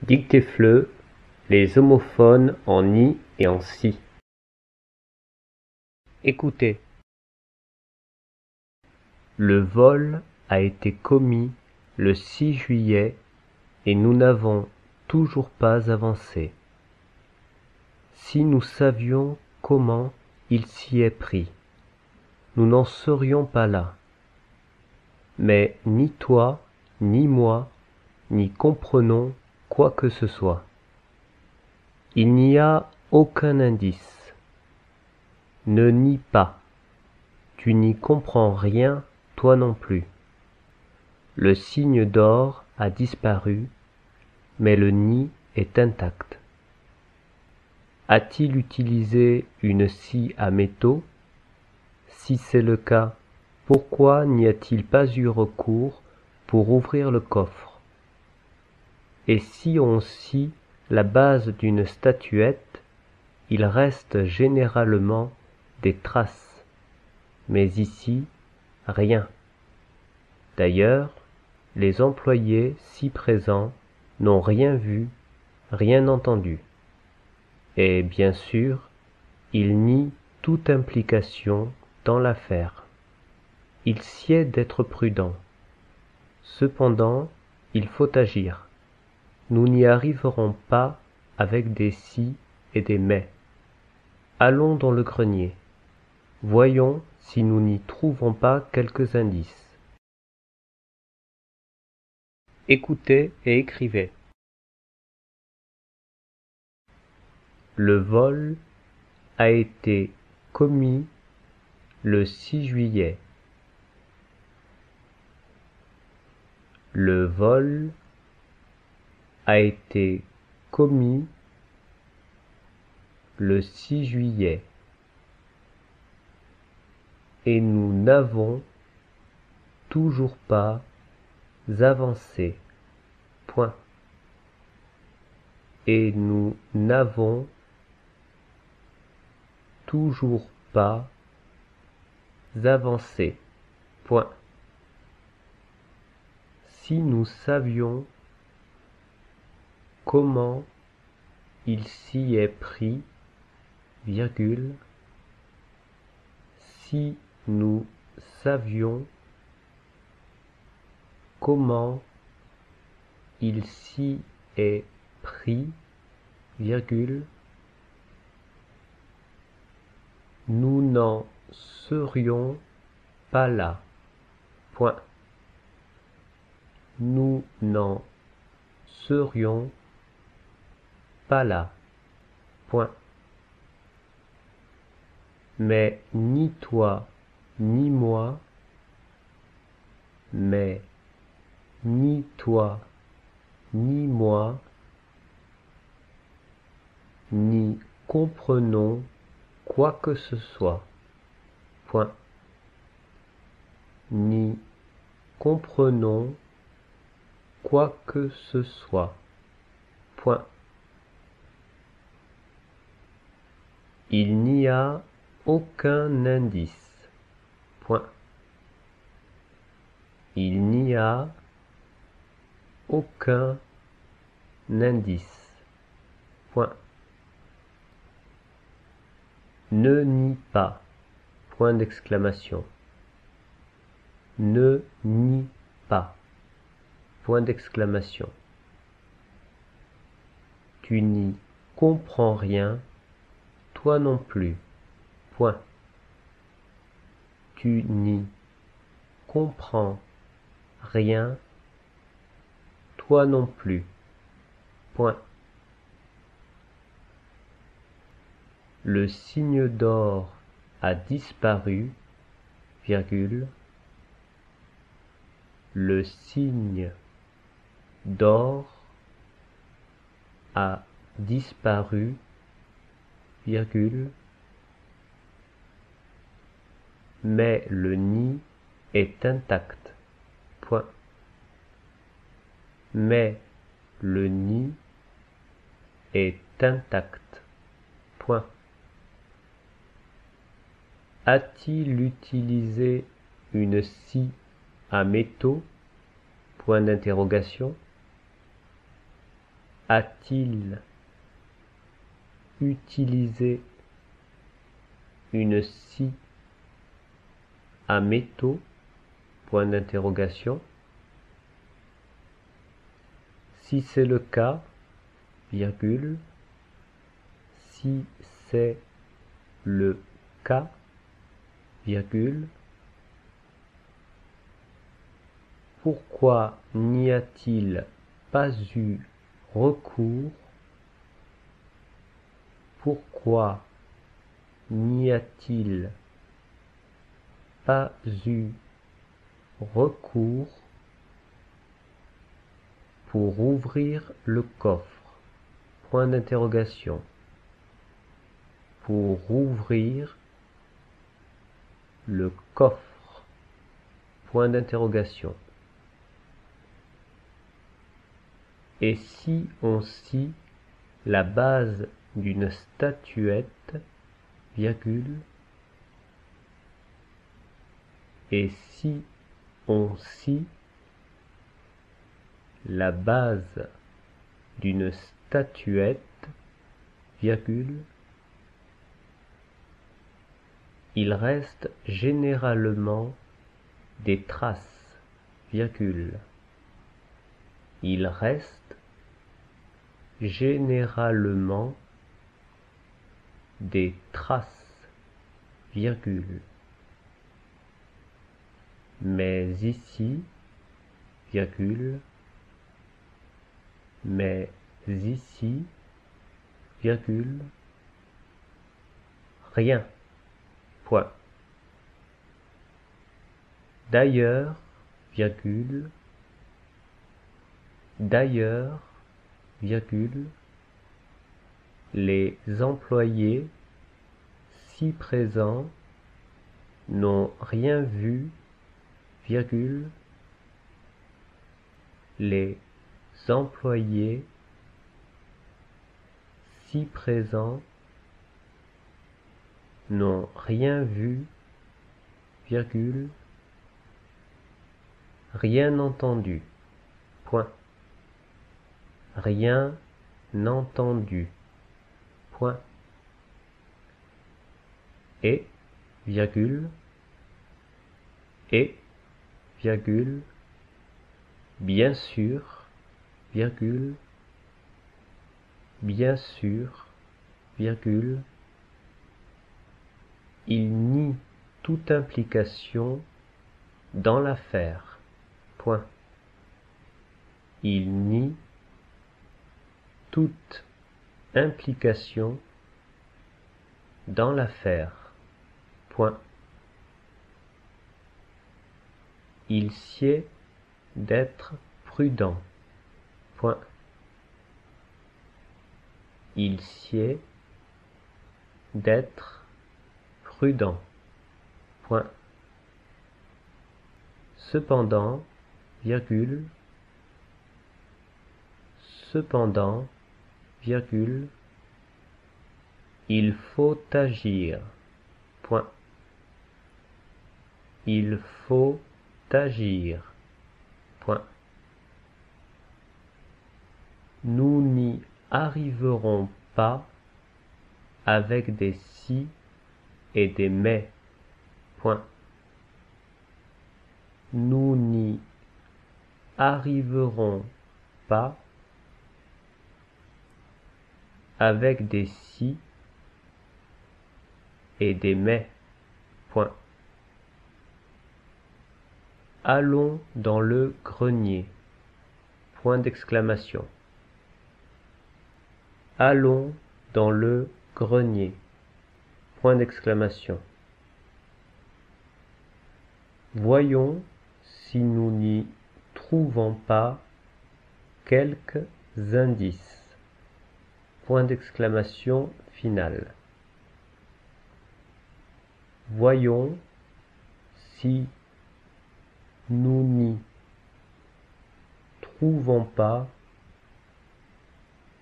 Dictée-fleu, les homophones en ni et en si. Écoutez. Le vol a été commis le 6 juillet et nous n'avons toujours pas avancé. Si nous savions comment il s'y est pris, nous n'en serions pas là. Mais ni toi, ni moi, n'y comprenons quoi que ce soit. Il n'y a aucun indice. Ne nie pas. Tu n'y comprends rien, toi non plus. Le signe d'or a disparu, mais le nid est intact. A-t-il utilisé une scie à métaux? Si c'est le cas, pourquoi n'y a-t-il pas eu recours pour ouvrir le coffre? Et si on scie la base d'une statuette, il reste généralement des traces. Mais ici, rien. D'ailleurs, les employés si présents n'ont rien vu, rien entendu. Et bien sûr, ils nient toute implication dans l'affaire. Il sied d'être prudent. Cependant, il faut agir. Nous n'y arriverons pas avec des si et des mais. Allons dans le grenier. Voyons si nous n'y trouvons pas quelques indices. Écoutez et écrivez. Le vol a été commis le 6 juillet. Le vol a été commis le 6 juillet. Et nous n'avons toujours pas avancé. Point. Et nous n'avons toujours pas avancé. Point. Si nous savions comment il s'y est pris, virgule, si nous savions comment il s'y est pris, virgule, nous n'en serions pas là. Point. Nous n'en serions pas là. Point. Mais ni toi, ni moi, mais ni toi, ni moi, n'y comprenons quoi que ce soit. Point. N'y comprenons quoi que ce soit. Point. Il n'y a aucun indice. Point. Il n'y a aucun indice. Point. Ne nie pas. Point d'exclamation. Ne nie pas. Point d'exclamation. Tu n'y comprends rien, toi non plus. Point. Tu n'y comprends rien, toi non plus. Point. Le signe d'or a disparu, virgule. Le signe d'or a disparu, virgule. Mais le nid est intact. Point. Mais le nid est intact. Point. A-t-il utilisé une scie à métaux? Point d'interrogation. a-t-il utilisé une scie à métaux? Point d'interrogation. Si c'est le cas, virgule, si c'est le cas, virgule, pourquoi n'y a-t-il pas eu recours? Pourquoi n'y a-t-il pas eu recours pour ouvrir le coffre? Point d'interrogation. Pour ouvrir le coffre. Point d'interrogation. Et si on scie la base d'une statuette, virgule, et si on scie la base d'une statuette, virgule, il reste généralement des traces, virgule. Il reste généralement des traces, virgule. Mais ici, virgule, mais ici, virgule, rien, point. D'ailleurs, virgule, d'ailleurs, virgule, les employés ci présents n'ont rien vu, virgule, les employés ci présents n'ont rien vu, virgule, rien entendu, point. Rien entendu, point. Et, virgule, et, virgule, bien sûr, virgule, bien sûr, virgule, il nie toute implication dans l'affaire, point. Il nie toute implication dans l'affaire, point. Il sied d'être prudent, point. Il sied d'être prudent, point. Cependant, virgule, cependant, virgule, il faut agir, point. Il faut agir, point. Nous n'y arriverons pas avec des si et des mais, point. Nous n'y arriverons pas avec des si et des mais, point. Allons dans le grenier, point d'exclamation. Allons dans le grenier, point d'exclamation. Voyons si nous n'y trouvons pas quelques indices, point d'exclamation final. Voyons si nous n'y trouvons pas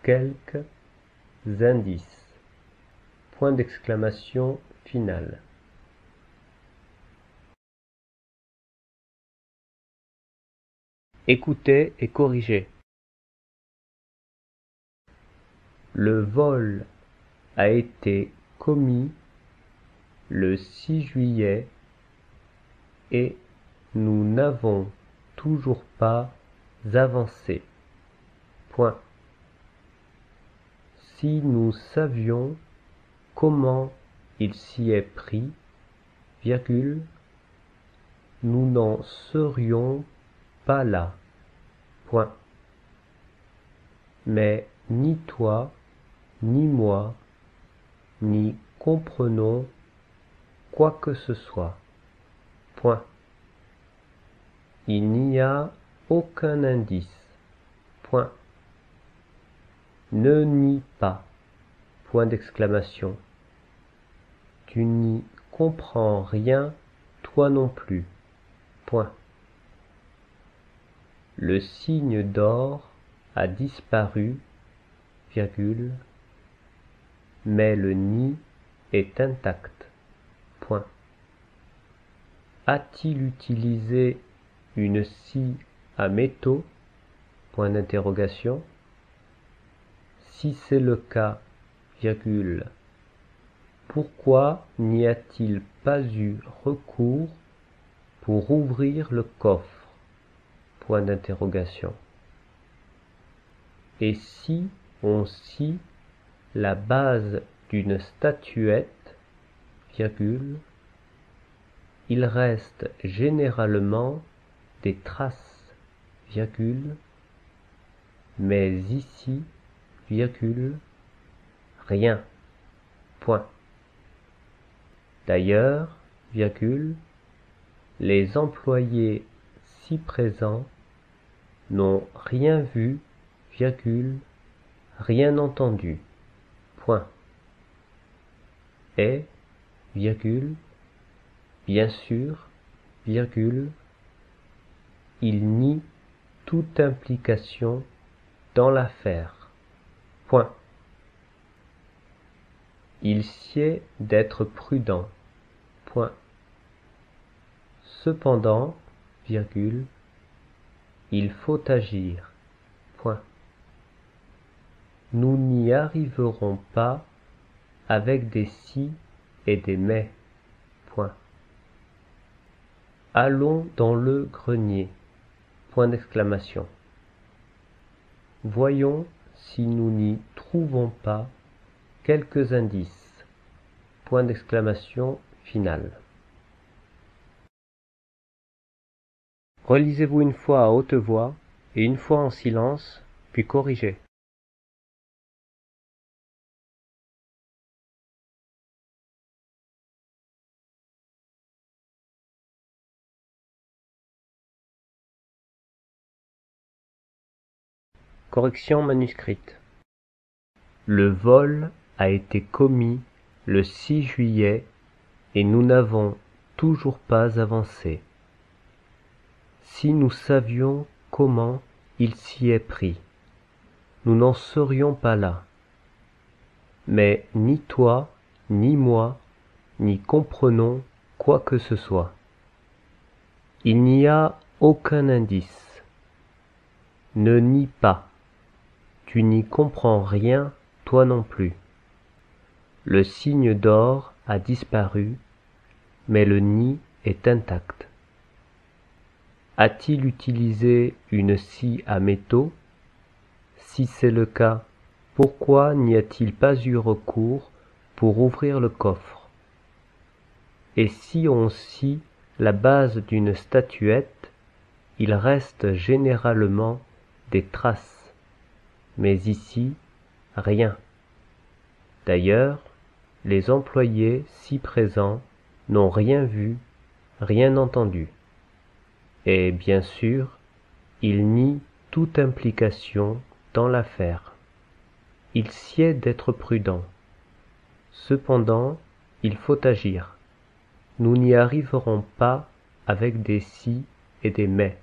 quelques indices, point d'exclamation final. Écoutez et corrigez. Le vol a été commis le 6 juillet et nous n'avons toujours pas avancé. Point. Si nous savions comment il s'y est pris, virgule, nous n'en serions pas là. Point. Mais ni toi, ni moi, n'y comprenons quoi que ce soit. Point. Il n'y a aucun indice. Point. Ne nie pas. Point d'exclamation. Tu n'y comprends rien, toi non plus. Point. Le signe d'or a disparu, virgule, mais le nid est intact. Point. A-t-il utilisé une scie à métaux? Point d'interrogation. Si c'est le cas, virgule, pourquoi n'y a-t-il pas eu recours pour ouvrir le coffre? Point d'interrogation. Et si on scie la base d'une statuette, virgule, il reste généralement des traces, virgule, mais ici, virgule, rien. Point. D'ailleurs, virgule, les employés ci présents n'ont rien vu, virgule, rien entendu. Point. Et, virgule, bien sûr, virgule, il nie toute implication dans l'affaire. Point. Il sied d'être prudent. Point. Cependant, virgule, il faut agir. Point. Nous n'y arriverons pas avec des si et des mais. Point. Allons dans le grenier. Point d'exclamation. Voyons si nous n'y trouvons pas quelques indices. Point d'exclamation final. Relisez-vous une fois à haute voix et une fois en silence, puis corrigez. Correction manuscrite. Le vol a été commis le 6 juillet et nous n'avons toujours pas avancé. Si nous savions comment il s'y est pris, nous n'en serions pas là. Mais ni toi, ni moi, n'y comprenons quoi que ce soit. Il n'y a aucun indice. Ne nie pas. Tu n'y comprends rien, toi non plus. Le signe d'or a disparu, mais le nid est intact. A-t-il utilisé une scie à métaux? Si c'est le cas, pourquoi n'y a-t-il pas eu recours pour ouvrir le coffre? Et si on scie la base d'une statuette, il reste généralement des traces, mais ici, rien. D'ailleurs, les employés ci présents n'ont rien vu, rien entendu. Et bien sûr, ils nient toute implication dans l'affaire. Il sied d'être prudent. Cependant, il faut agir. Nous n'y arriverons pas avec des si et des mais.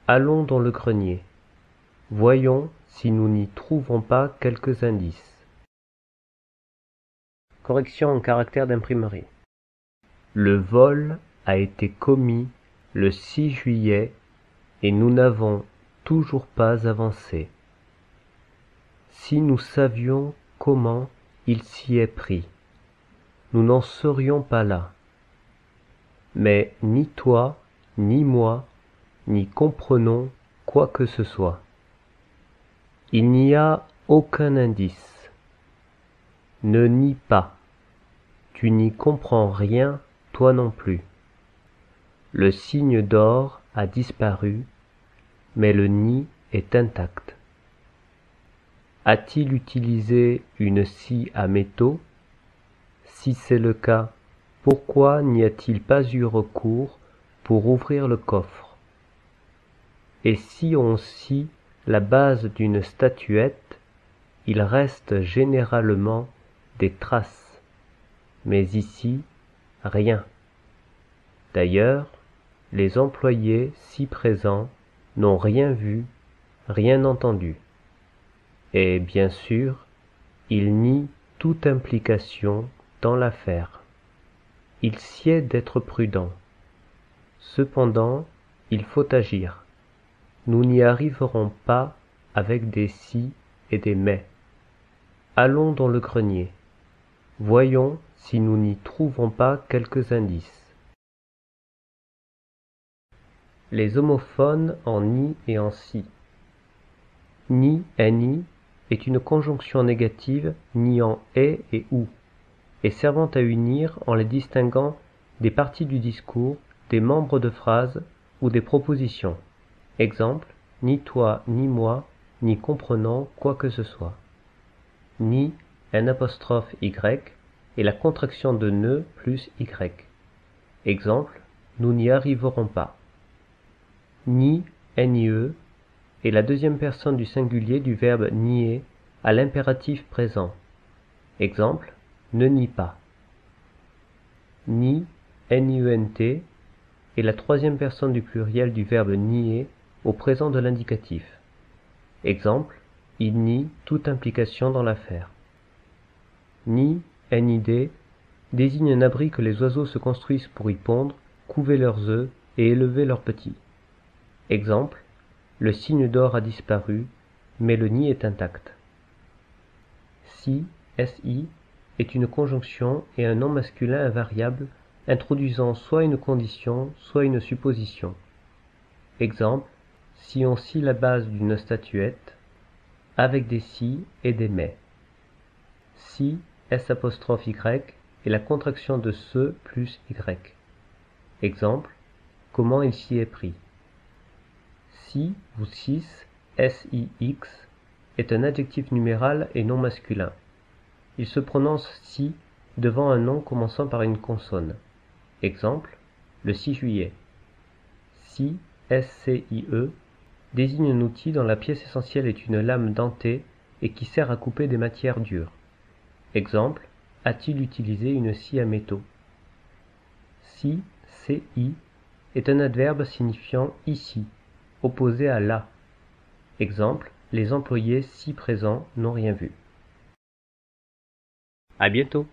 Allons dans le grenier. Voyons si nous n'y trouvons pas quelques indices. Correction en caractère d'imprimerie. Le vol a été commis le 6 juillet et nous n'avons toujours pas avancé. Si nous savions comment il s'y est pris, nous n'en serions pas là. Mais ni toi, ni moi, n'y comprenons quoi que ce soit. Il n'y a aucun indice. Ne nie pas. Tu n'y comprends rien, toi non plus. Le signe d'or a disparu, mais le nid est intact. A-t-il utilisé une scie à métaux? Si c'est le cas, pourquoi n'y a-t-il pas eu recours pour ouvrir le coffre? Et si on scie la base d'une statuette, il reste généralement des traces, mais ici, rien. D'ailleurs, les employés ci présents n'ont rien vu, rien entendu. Et bien sûr, ils nient toute implication dans l'affaire. Il sied d'être prudent. Cependant, il faut agir. Nous n'y arriverons pas avec des si et des mais. Allons dans le grenier. Voyons si nous n'y trouvons pas quelques indices. Les homophones en ni et en si. Ni, ni est une conjonction négative niant et ou, et servant à unir en les distinguant des parties du discours, des membres de phrases ou des propositions. Exemple, ni toi, ni moi, n'y comprenons quoi que ce soit. Ni, y, est la contraction de ne plus y. Exemple, nous n'y arriverons pas. Ni, nie, est la deuxième personne du singulier du verbe nier à l'impératif présent. Exemple, ne nie pas. Ni, nient, est la troisième personne du pluriel du verbe nier au présent de l'indicatif. Exemple, il nie toute implication dans l'affaire. Ni, nid, désigne un abri que les oiseaux se construisent pour y pondre, couver leurs œufs et élever leurs petits. Exemple, le signe d'or a disparu, mais le nid est intact. Si, est une conjonction et un nom masculin invariable introduisant soit une condition, soit une supposition. Exemple, si on scie la base d'une statuette, avec des si et des mais. Si, y, est la contraction de ce plus y. Exemple, comment il s'y est pris. Si ou cis, six, est un adjectif numéral et non masculin. Il se prononce si devant un nom commençant par une consonne. Exemple, le 6 juillet. Si, scie, désigne un outil dont la pièce essentielle est une lame dentée et qui sert à couper des matières dures. Exemple, a-t-il utilisé une scie à métaux? Si, ci, est un adverbe signifiant ici, opposé à là. Exemple, les employés ci présents n'ont rien vu. À bientôt.